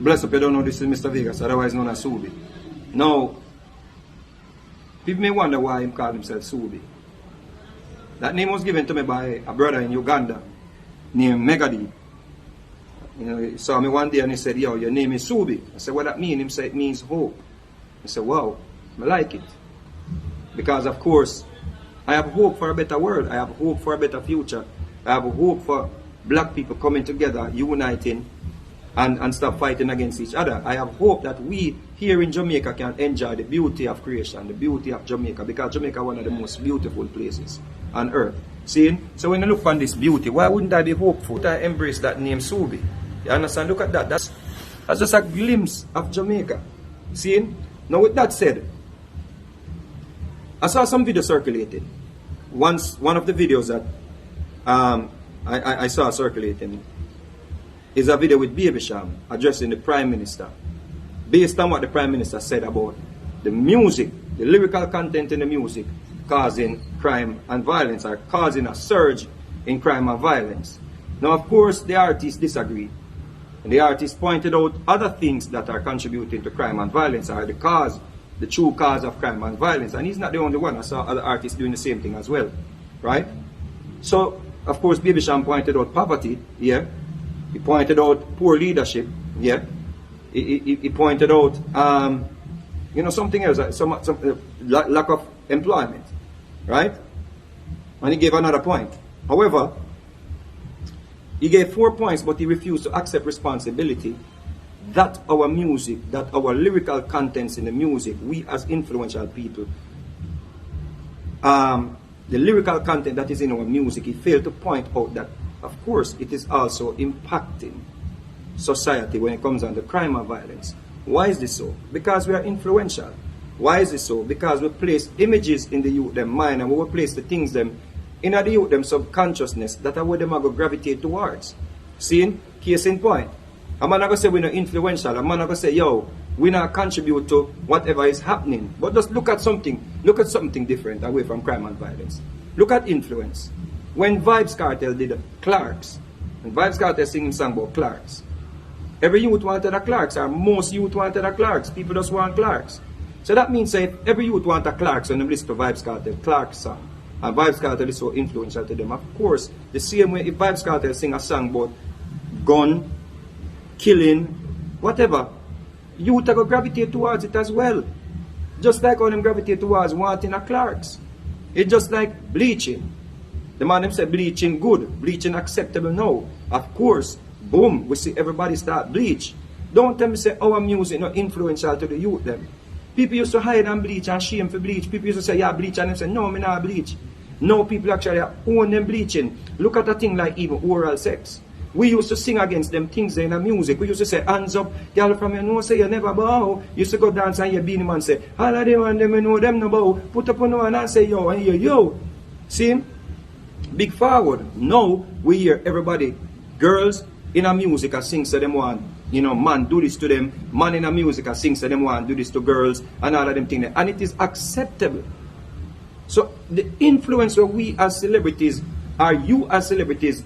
Bless up, you don't know this is Mr. Vegas, otherwise known as Subi. Now, people may wonder why he called himself Subi. That name was given to me by a brother in Uganda named Megadi. You know, he saw me one day and he said, yo, your name is Subi. I said, what that mean? He said, it means hope. I said, wow, I like it. Because of course, I have hope for a better world. I have hope for a better future. I have hope for black people coming together, uniting, and stop fighting against each other. I have hope that we here in Jamaica can enjoy the beauty of creation, the beauty of Jamaica, because Jamaica is one of the most beautiful places on earth. See? So when I look on this beauty, why wouldn't I be hopeful? I embrace that name Subi. You understand? Look at that. That's just a glimpse of Jamaica. See? Now with that said, I saw some video circulating. Once, one of the videos that I saw circulating is a video with Baby Cham addressing the Prime Minister, based on what the Prime Minister said about the music, the lyrical content in the music causing crime and violence, or causing a surge in crime and violence. Now, of course, the artist disagreed. And the artist pointed out other things that are contributing to crime and violence, are the true cause of crime and violence. And he's not the only one. I saw other artists doing the same thing as well. Right? So, of course, Baby Cham pointed out poverty, yeah. He pointed out poor leadership, yeah. He pointed out, you know, something else, some lack of employment, right? And he gave another point. However, he gave 4 points, but he refused to accept responsibility that our music, that our lyrical contents in the music, we as influential people, the lyrical content that is in our music, he failed to point out that, of course, it is also impacting society when it comes down to crime and violence. Why is this so? Because we are influential. Why is this so? Because we place images in the youth them mind, and we will place the things them in the youth them subconsciousness that are where them are going to gravitate towards. See? Case in point. A man not going to say we're not influential. A man not going to say, yo, we not contribute to whatever is happening. But just look at something different away from crime and violence. Look at influence. When Vybz Kartel did Clarks, and Vybz Kartel singing song about Clarks, every youth wanted a Clarks, or most youth wanted a Clarks. People just want Clarks. So that means that if every youth want a Clarks, and they listen to Vybz Kartel Clarks song, and Vybz Kartel is so influential to them, of course, the same way if Vybz Kartel sing a song about gun, killing, whatever, youth are going to gravitate towards it as well. Just like how them gravitate towards wanting a Clarks. It's just like bleaching. The man them said bleaching good, bleaching acceptable now. Of course, boom, we see everybody start bleach. Don't tell me say our music not influential to the youth them. People used to hide and bleach and shame for bleach. People used to say, yeah, bleach, and them say, no, me not bleach. No, people actually own them bleaching. Look at a thing like even oral sex. We used to sing against them things in the music. We used to say, hands up, girl from your nose say you never bow. You used to go dance and you beanie man say, all of them and them you know them no bow. Put up on one and say yo and yo. See? Big forward. Now we hear everybody, girls in a music and sing so them want, you know, man do this to them. Man in a music and sing so them want do this to girls and all of them things. And it is acceptable. So the influence that we as celebrities, or you as celebrities,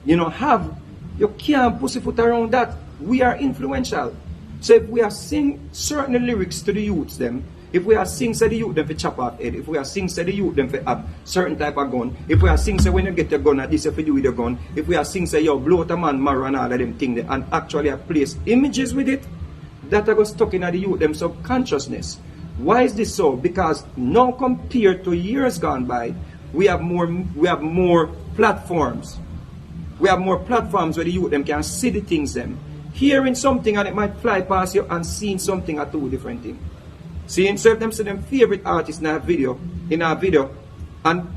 you know, have, you can't pussyfoot around that. We are influential. So if we are sing certain lyrics to the youths them, if we are sing say the youth them for chop off head, if we are sing say the youth them for have certain type of gun, if we are sing say when you get your gun at this if you do with your gun, if we are sing say yo blow out a man marrow and all of them things and actually have placed images with it, that are stuck in the youth them subconsciousness. Why is this so? Because now compared to years gone by, we have more platforms. We have more platforms where the youth them can see the things them. Hearing something and it might fly past you, and seeing something are two different things. Seeing so if them see them favorite artists in our video, and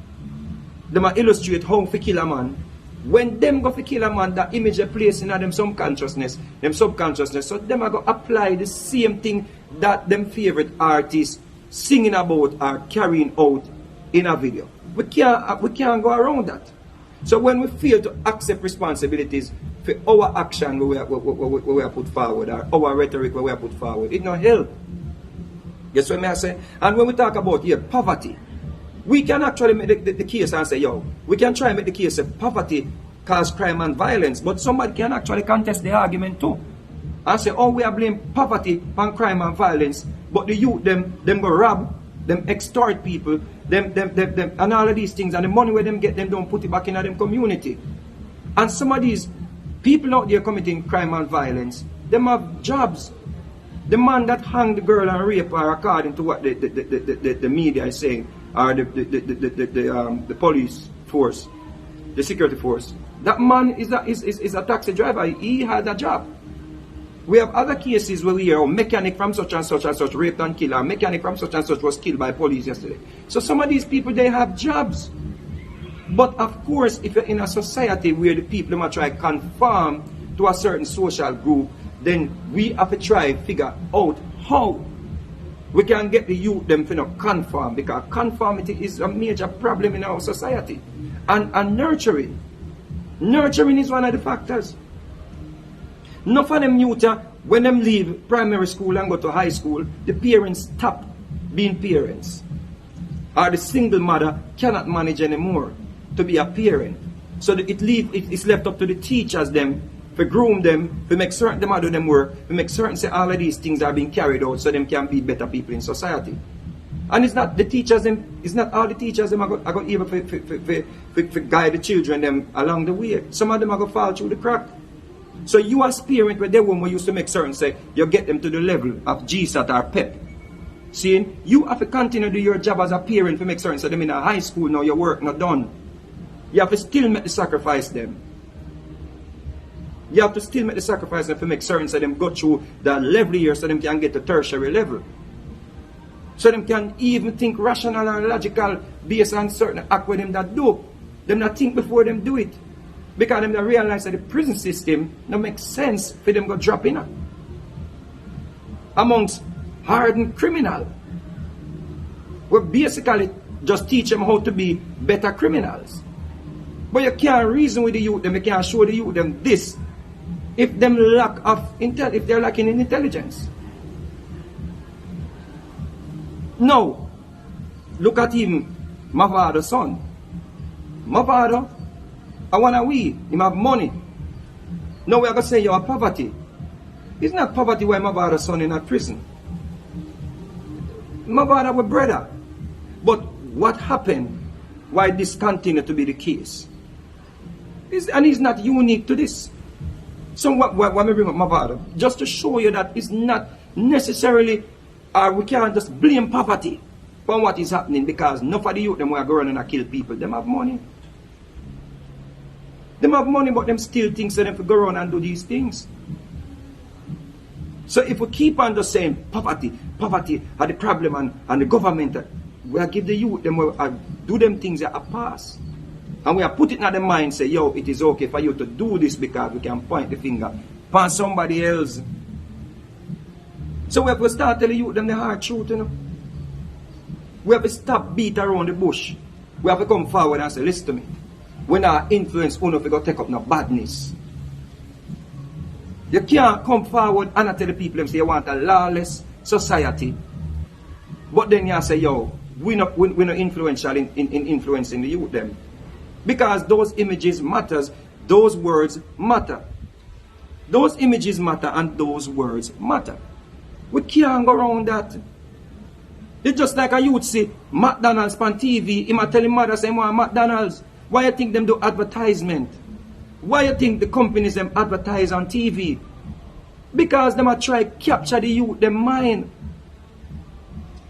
them illustrate how to kill a man. When them go to kill a man, that image they place in them subconsciousness, so them are going to apply the same thing that them favorite artists singing about or carrying out in a video. We can't go around that. So when we fail to accept responsibilities for our action where we are put forward, or our rhetoric where we are put forward, it no help. Guess what I say? And when we talk about here, poverty, we can actually make the case and say, yo, we can try and make the case that poverty cause crime and violence, but somebody can actually contest the argument too. and say, oh, we are blame poverty and crime and violence, but the youth, them go rob, them extort people, them, and all of these things, and the money where them get, them don't put it back in them community. And some of these people out there committing crime and violence, them have jobs. The man that hung the girl and raped her, according to what the media is saying, or the police force, the security force, that man is a taxi driver. He had a job. We have other cases where we hear, mechanic from such and such raped and killed, or mechanic from such and such was killed by police yesterday. So some of these people, they have jobs. But of course, if you're in a society where the people might try to conform to a certain social group, then we have to try to figure out how we can get the youth them to not conform, because conformity is a major problem in our society. And nurturing. Nurturing is one of the factors. Enough of them youth, when them leave primary school and go to high school, the parents stop being parents. Or the single mother cannot manage anymore to be a parent. So it's left up to the teachers them, to groom them, to make certain them do them work, to make certain say all of these things are being carried out so them can be better people in society. And it's not the teachers them, it's not all the teachers them are going even for guide the children them along the way. Some of them are going to fall through the crack. So you as parent where they woman used to make certain say you get them to the level of GSAT or PEP. See, you have to continue to do your job as a parent to make certain say them in a high school now your work not done. You have to still make the sacrifice them. You have to still make the sacrifice them to make certain so them go through the level year so them can get to tertiary level. So them can even think rational and logical based on certain act with them that do. Them not think before them do it. Because them not realize that the prison system don't make sense for them go drop in amongst hardened criminal. We basically just teach them how to be better criminals. But you can't reason with the youth them, you can't show the youth them this if them lack of if they're lacking in intelligence. Now, look at even Mavado's son. Mavado, I wanna him have money. Now we are gonna say you are poverty. It's not poverty why Mavado's son in a prison. Mavado was brother. But what happened? Why this continued to be the case? And it's not unique to this. So what me bring up Mavado? Just to show you that it's not necessarily, we can't just blame poverty for what is happening, because enough of the youth them who are going and kill people, them have money. Them have money, but them still think so them to go around and do these things. So if we keep on just saying poverty are the problem and the government, we are give the youth them do them things that are pass. And we are put it in their mind, say, yo, it is okay for you to do this because we can point the finger upon somebody else. So we have to start telling you them the hard truth, you know. We have to stop beat around the bush. We have to come forward and say, listen to me. When our influence uno if we go take up no badness. You can't come forward and tell the people them say you want a lawless society. But then you say, yo, we're not influential in influencing the youth them. Because those images matters, those words matter. Those images matter and those words matter. We can't go around that. It's just like a youth say, McDonald's on TV, he might tell his mother say, want McDonald's. Why you think them do advertisement? Why you think the companies them advertise on TV? Because them a try capture the youth, them mind.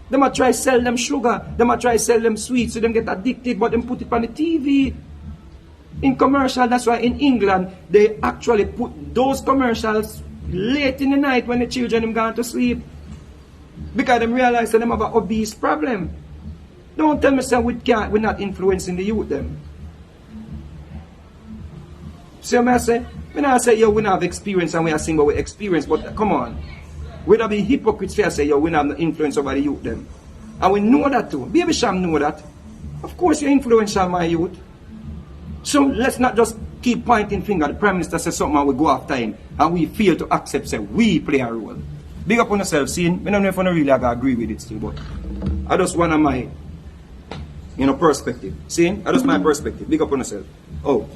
Them a try sell them sugar, them a try sell them sweets so them get addicted, but them put it on the TV. In commercial, that's why in England, they actually put those commercials late in the night when the children them gone to sleep. Because them realize that them have an obese problem. Don't tell me say we're not influencing the youth them. See what I say? When I say, yo, we don't have experience and we are saying about we experience, but come on. We don't be hypocrites for say, yo, we don't have no influence over the youth them. And we know that too. Baby Sham know that. Of course you're influential, my youth. So let's not just keep pointing finger. The Prime Minister says something and we go after him. And we fail to accept, say, we play a role. Big up on yourself, seeing. I don't know if I really agree with it still, but I just want my, perspective. Seeing? I just my perspective. Big up on yourself. Oh.